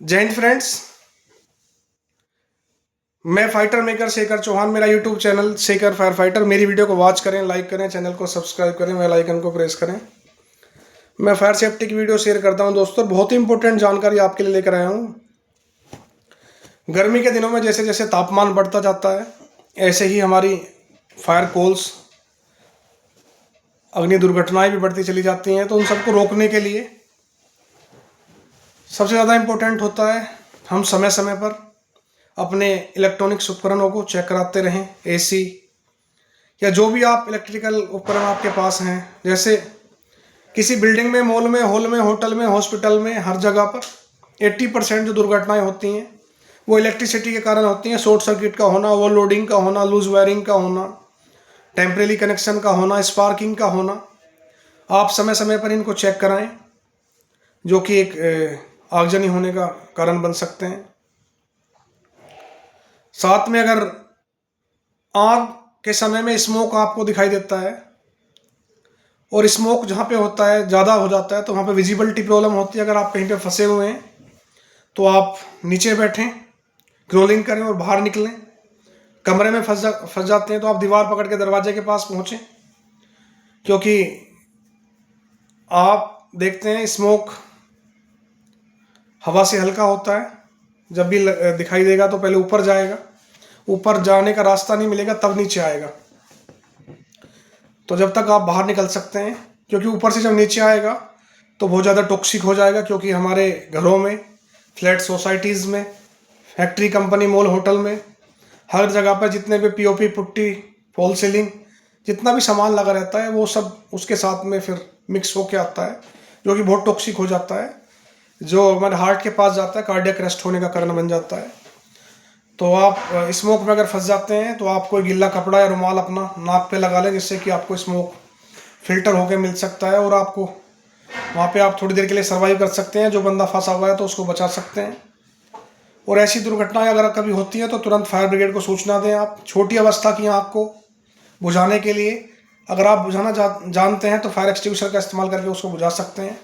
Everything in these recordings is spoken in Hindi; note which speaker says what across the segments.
Speaker 1: जय हिंद फ्रेंड्स। मैं फाइटर मेकर शेखर चौहान, मेरा YouTube channel Shekhar fire fighter. मेरी वीडियो को वॉच करें, लाइक करें, चैनल को सब्सक्राइब करें, बेल आइकन को प्रेस करें। मैं फायर सेफ्टी की वीडियो शेयर करता हूं दोस्तों। बहुत ही इंपॉर्टेंट जानकारी आपके लिए लेकर आया हूं। गर्मी के दिनों में जैसे जैसे तापमान बढ़ता जाता है, ऐसे ही हमारी फायर कॉल्स, अग्नि दुर्घटनाएं भी बढ़ती चली जाती हैं। तो उन सबको रोकने के लिए सबसे ज़्यादा इम्पोर्टेंट होता है हम समय समय पर अपने इलेक्ट्रॉनिक्स उपकरणों को चेक कराते रहें। एसी या जो भी आप इलेक्ट्रिकल उपकरण आपके पास हैं, जैसे किसी बिल्डिंग में, मॉल में, हॉल में, होटल में, हॉस्पिटल में, हर जगह पर 80% जो दुर्घटनाएं होती हैं वो इलेक्ट्रिसिटी के कारण होती हैं। शॉर्ट सर्किट का होना, ओवरलोडिंग का होना, लूज वायरिंग का होना, टेम्परेरी कनेक्शन का होना, स्पार्किंग का होना। आप समय समय पर इनको चेक कराएं, जो कि एक आगजनी होने का कारण बन सकते हैं। साथ में अगर आग के समय में स्मोक आपको दिखाई देता है और स्मोक जहाँ पे होता है, ज़्यादा हो जाता है, तो वहाँ पे विजिबिलिटी प्रॉब्लम होती है। अगर आप कहीं पे फंसे हुए हैं तो आप नीचे बैठें, क्रॉलिंग करें और बाहर निकलें। कमरे में फंस जाते हैं तो आप दीवार पकड़ के दरवाजे के पास पहुँचें, क्योंकि आप देखते हैं स्मोक हवा से हल्का होता है। जब भी दिखाई देगा तो पहले ऊपर जाएगा, ऊपर जाने का रास्ता नहीं मिलेगा तब नीचे आएगा। तो जब तक आप बाहर निकल सकते हैं, क्योंकि ऊपर से जब नीचे आएगा तो बहुत ज़्यादा टॉक्सिक हो जाएगा। क्योंकि हमारे घरों में, फ्लैट सोसाइटीज़ में, फैक्ट्री, कंपनी, मॉल, होटल में, हर जगह पर जितने भी पीओपी, पुट्टी, फॉल सीलिंग, जितना भी सामान लगा रहता है वो सब उसके साथ में फिर मिक्स होके आता है, जो कि बहुत टॉक्सिक हो जाता है, जो हमारे हार्ट के पास जाता है, कार्डियक अरेस्ट होने का कारण बन जाता है। तो आप स्मोक में अगर फंस जाते हैं तो आप कोई गिल्ला कपड़ा या रुमाल अपना नाक पे लगा लें, जिससे कि आपको स्मोक फिल्टर होकर मिल सकता है और आपको वहाँ पे आप थोड़ी देर के लिए सर्वाइव कर सकते हैं। जो बंदा फंसा हुआ है तो उसको बचा सकते हैं। और ऐसी दुर्घटनाएं अगर कभी होती हैं तो तुरंत फायर ब्रिगेड को सूचना दें आप। छोटी अवस्था की आग को बुझाने के लिए अगर आप बुझाना जानते हैं तो फायर एक्सटिंग्विशर का इस्तेमाल करके उसको बुझा सकते हैं।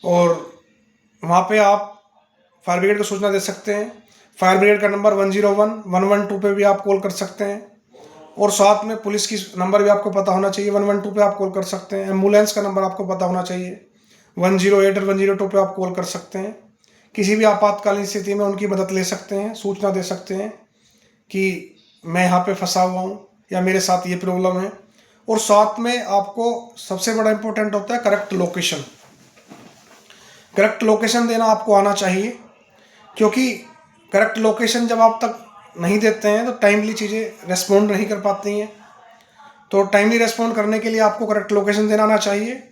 Speaker 1: और वहाँ पे आप फायर ब्रिगेड को सूचना दे सकते हैं। फायर ब्रिगेड का नंबर 101, 112 पे भी आप कॉल कर सकते हैं। और साथ में पुलिस की नंबर भी आपको पता होना चाहिए, 112 पे आप कॉल कर सकते हैं। एम्बुलेंस का नंबर आपको पता होना चाहिए, 108 और 102 पे आप कॉल कर सकते हैं। किसी भी आपातकालीन स्थिति में उनकी मदद ले सकते हैं, सूचना दे सकते हैं कि मैं यहाँ पे फंसा हुआ हूँ या मेरे साथ ये प्रॉब्लम है। और साथ में आपको सबसे बड़ा इम्पोर्टेंट होता है करेक्ट लोकेशन। करेक्ट लोकेशन देना आपको आना चाहिए, क्योंकि करेक्ट लोकेशन जब आप तक नहीं देते हैं तो टाइमली चीज़ें रेस्पॉन्ड नहीं कर पाती हैं। तो टाइमली रेस्पॉन्ड करने के लिए आपको करेक्ट लोकेशन देना आना चाहिए।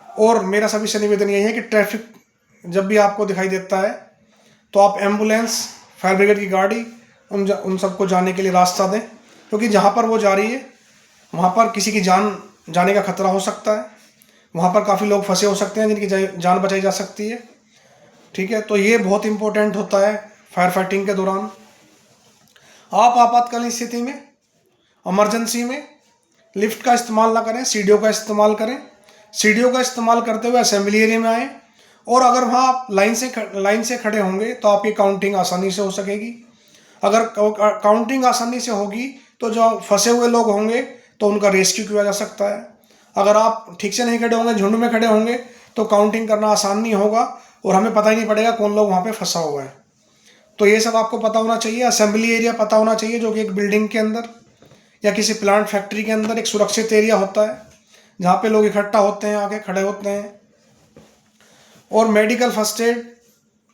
Speaker 1: और मेरा सभी से निवेदन यही है कि ट्रैफिक जब भी आपको दिखाई देता है तो आप एम्बुलेंस, फायर ब्रिगेड की गाड़ी, उन सबको जाने के लिए रास्ता दें, क्योंकि जहाँ पर वो जा रही है वहाँ पर किसी की जान जाने का खतरा हो सकता है। वहाँ पर काफ़ी लोग फंसे हो सकते हैं जिनकी जान बचाई जा सकती है। ठीक है, तो ये बहुत इंपॉर्टेंट होता है फायर फाइटिंग के दौरान। आप आपातकालीन स्थिति में, इमरजेंसी में लिफ्ट का इस्तेमाल ना करें, सीढ़ियों का इस्तेमाल करें। सीढ़ियों का इस्तेमाल करते हुए असेंबली एरिया में आएँ। और अगर वहाँ आप लाइन से खड़े होंगे तो आपकी काउंटिंग आसानी से हो सकेगी। अगर काउंटिंग आसानी से होगी तो जो फंसे हुए लोग होंगे तो उनका रेस्क्यू किया जा सकता है। अगर आप ठीक से नहीं खड़े होंगे, झुंड में खड़े होंगे, तो काउंटिंग करना आसान नहीं होगा और हमें पता ही नहीं पड़ेगा कौन लोग वहाँ पे फंसा हुआ है। तो ये सब आपको पता होना चाहिए। असेंबली एरिया पता होना चाहिए, जो कि एक बिल्डिंग के अंदर या किसी प्लांट, फैक्ट्री के अंदर एक सुरक्षित एरिया होता है जहाँ पे लोग इकट्ठा होते हैं, आके खड़े होते हैं। और medical first aid,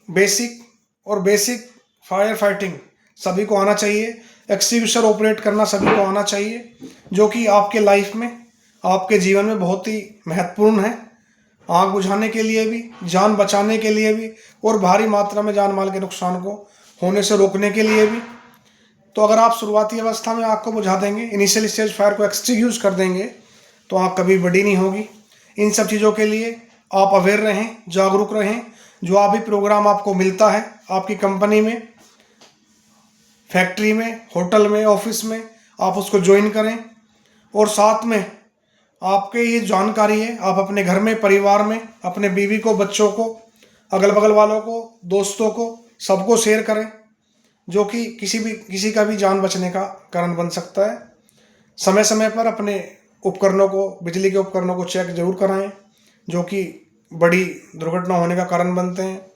Speaker 1: basic fire fighting सभी को आना चाहिए। एक्सटिंग्विशर ऑपरेट करना सभी को आना चाहिए, जो कि आपके लाइफ में, आपके जीवन में बहुत ही महत्वपूर्ण है। आग बुझाने के लिए भी, जान बचाने के लिए भी, और भारी मात्रा में जान माल के नुकसान को होने से रोकने के लिए भी। तो अगर आप शुरुआती अवस्था में आग को बुझा देंगे, इनिशियल स्टेज फायर को एक्सटिंग्विश कर देंगे, तो आग कभी बड़ी नहीं होगी। इन सब चीज़ों के लिए आप अवेयर रहें, जागरूक रहें। जो भी प्रोग्राम आपको मिलता है आपकी कंपनी में, फैक्ट्री में, होटल में, ऑफिस में, आप उसको ज्वाइन करें। और साथ में आपके ये जानकारी है, आप अपने घर में, परिवार में, अपने बीवी को, बच्चों को अगल बगल वालों को, दोस्तों को, सबको शेयर करें, जो कि किसी का भी जान बचने का कारण बन सकता है। समय समय पर अपने उपकरणों को, बिजली के उपकरणों को चेक जरूर कराएं, जो कि बड़ी दुर्घटना होने का कारण बनते हैं।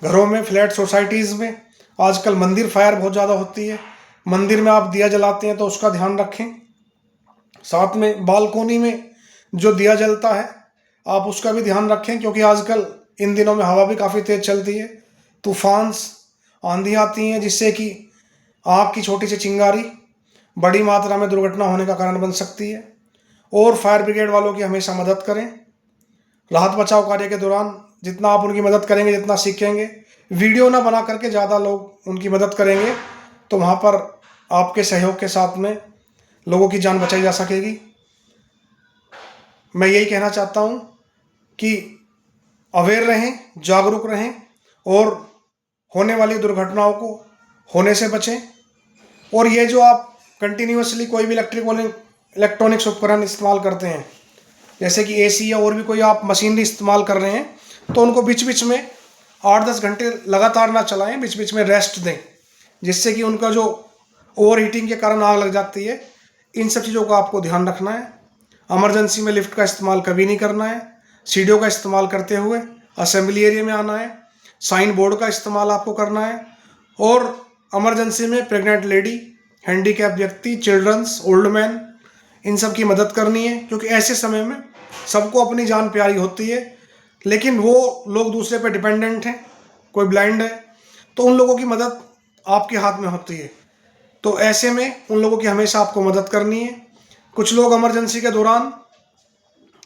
Speaker 1: घरों में, फ्लैट सोसाइटीज़ में आजकल मंदिर फायर बहुत ज़्यादा होती है। मंदिर में आप दिया जलाते हैं तो उसका ध्यान रखें। साथ में बालकोनी में जो दिया जलता है आप उसका भी ध्यान रखें, क्योंकि आजकल इन दिनों में हवा भी काफ़ी तेज़ चलती है, तूफान, आंधी आती हैं, जिससे कि आग की छोटी सी चिंगारी बड़ी मात्रा में दुर्घटना होने का कारण बन सकती है। और फायर ब्रिगेड वालों की हमेशा मदद करें। राहत बचाव कार्य के दौरान जितना आप उनकी मदद करेंगे, जितना सीखेंगे, वीडियो ना बना करके ज़्यादा लोग उनकी मदद करेंगे, तो वहाँ पर आपके सहयोग के साथ में लोगों की जान बचाई जा सकेगी। मैं यही कहना चाहता हूँ कि अवेयर रहें, जागरूक रहें और होने वाली दुर्घटनाओं को होने से बचें। और ये जो आप कंटिन्यूअसली कोई भी इलेक्ट्रॉनिक्स उपकरण इस्तेमाल करते हैं, जैसे कि एसी या और भी कोई आप मशीनरी इस्तेमाल कर रहे हैं, तो उनको बीच बीच में 8-10 घंटे लगातार ना चलाएं, बीच बीच में रेस्ट दें, जिससे कि उनका जो ओवर हीटिंग के कारण आग लग जाती है। इन सब चीज़ों का आपको ध्यान रखना है। इमरजेंसी में लिफ्ट का इस्तेमाल कभी नहीं करना है। सीढ़ियों का इस्तेमाल करते हुए असेंबली एरिया में आना है। साइन बोर्ड का इस्तेमाल आपको करना है। और इमरजेंसी में प्रेग्नेंट लेडी, हैंडीकैप व्यक्ति, चिल्ड्रंस, ओल्ड मैन, इन सब की मदद करनी है, क्योंकि ऐसे समय में सबको अपनी जान प्यारी होती है, लेकिन वो लोग दूसरे पे डिपेंडेंट हैं, कोई ब्लाइंड है, तो उन लोगों की मदद आपके हाथ में होती है। तो ऐसे में उन लोगों की हमेशा आपको मदद करनी है। कुछ लोग इमरजेंसी के दौरान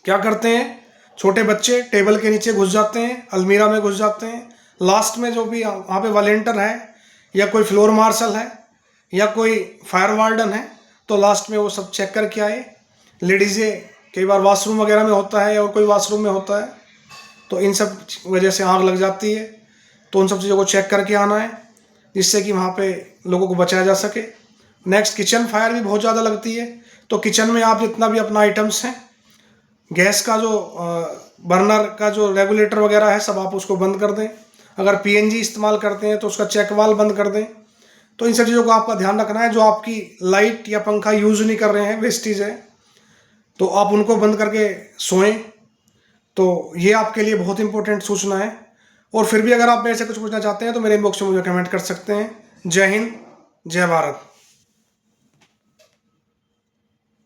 Speaker 1: क्या करते हैं, छोटे बच्चे टेबल के नीचे घुस जाते हैं, अलमीरा में घुस जाते हैं। लास्ट में जो भी वहाँ पे वॉलेंटियर है या कोई फ्लोर मार्शल है या कोई फायर वार्डन है, तो लास्ट में वो सब चेक करके आए। लेडीज़ें कई बार वॉशरूम वगैरह में होता है और कोई वॉशरूम में होता है, तो इन सब वजह से आग लग जाती है, तो उन सब चीज़ों को चेक करके आना है, जिससे कि वहाँ पे लोगों को बचाया जा सके। नेक्स्ट, किचन फायर भी बहुत ज़्यादा लगती है, तो किचन में आप जितना भी अपना आइटम्स हैं, गैस का जो बर्नर का जो रेगुलेटर वगैरह है, सब आप उसको बंद कर दें। अगर पीएनजी इस्तेमाल करते हैं तो उसका चेक वाल्व बंद कर दें। तो इन सब चीज़ों को आपका ध्यान रखना है। जो आपकी लाइट या पंखा यूज़ नहीं कर रहे हैं, वेस्टेज है, तो आप उनको बंद करके सोएं। तो ये आपके लिए बहुत इंपॉर्टेंट सूचना है। और फिर भी अगर आप मेरे से कुछ पूछना चाहते हैं तो मेरे इनबॉक्स में मुझे कमेंट कर सकते हैं। जय हिंद, जय भारत।